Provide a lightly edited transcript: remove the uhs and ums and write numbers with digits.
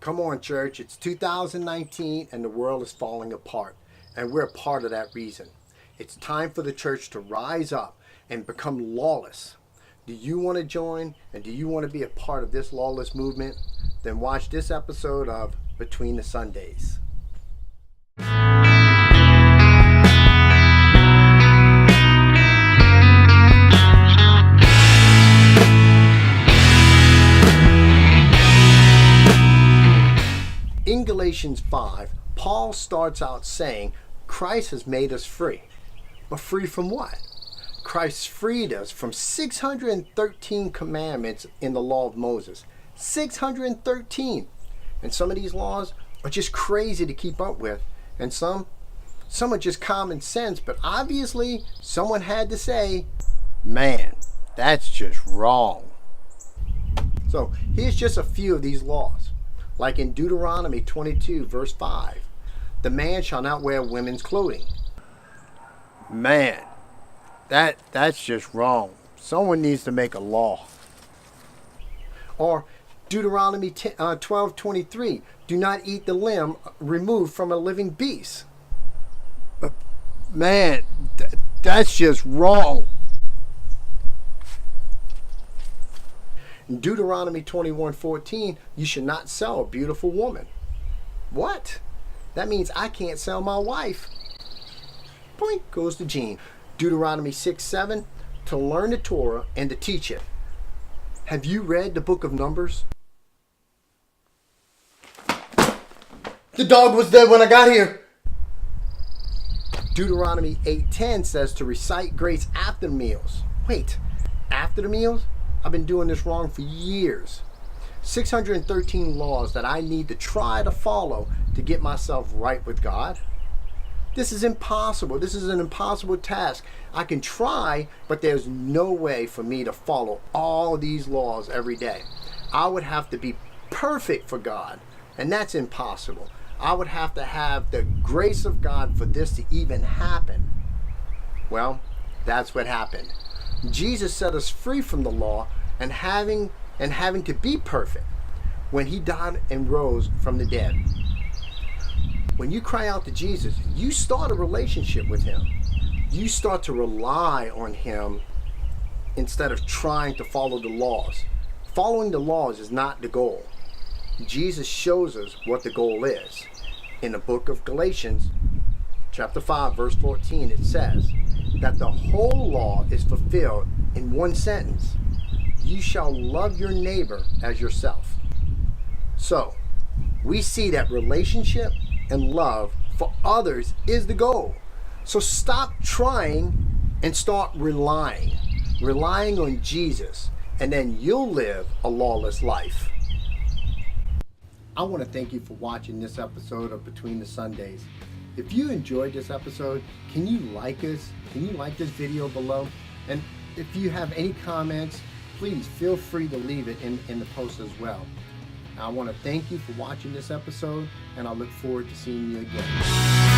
Come on, church. It's 2019 and the world is falling apart. And we're part of that reason. It's time for the church to rise up and become lawless. Do you want to join and do you want to be a part of this lawless movement? Then watch this episode of Between the Sundays. In Galatians 5, Paul starts out saying, Christ has made us free. But free from what? Christ freed us from 613 commandments in the law of Moses. 613. And some of these laws are just crazy to keep up with. And some are just common sense. But obviously, someone had to say, man, that's just wrong. So here's just a few of these laws. Like in Deuteronomy 22, verse 5, the man shall not wear women's clothing. Man, that's just wrong. Someone needs to make a law. Or Deuteronomy 12:23, do not eat the limb removed from a living beast. Man, that's just wrong. In Deuteronomy 21:14, you should not sell a beautiful woman. What? That means I can't sell my wife. Point goes to Gene. Deuteronomy 6:7, to learn the Torah and to teach it. Have you read the book of Numbers? The dog was dead when I got here. Deuteronomy 8:10 says to recite grace after the meals. Wait, after the meals? I've been doing this wrong for years. 613 laws that I need to try to follow to get myself right with God. This is impossible. This is an impossible task. I can try, but there's no way for me to follow all these laws every day. I would have to be perfect for God, and that's impossible. I would have to have the grace of God for this to even happen. Well, that's what happened. Jesus set us free from the law and having to be perfect when he died and rose from the dead. When you cry out to Jesus, you start a relationship with him. You start to rely on him instead of trying to follow the laws. Following the laws is not the goal. Jesus shows us what the goal is. In the book of Galatians, chapter 5, verse 14, it says that the whole law is fulfilled in one sentence. You shall love your neighbor as yourself. So, we see that relationship and love for others is the goal. So stop trying and start relying. Relying on Jesus, and then you'll live a lawless life. I want to thank you for watching this episode of Between the Sundays. If you enjoyed this episode, can you like us? Can you like this video below? And if you have any comments, please feel free to leave it in the post as well. I want to thank you for watching this episode, and I look forward to seeing you again.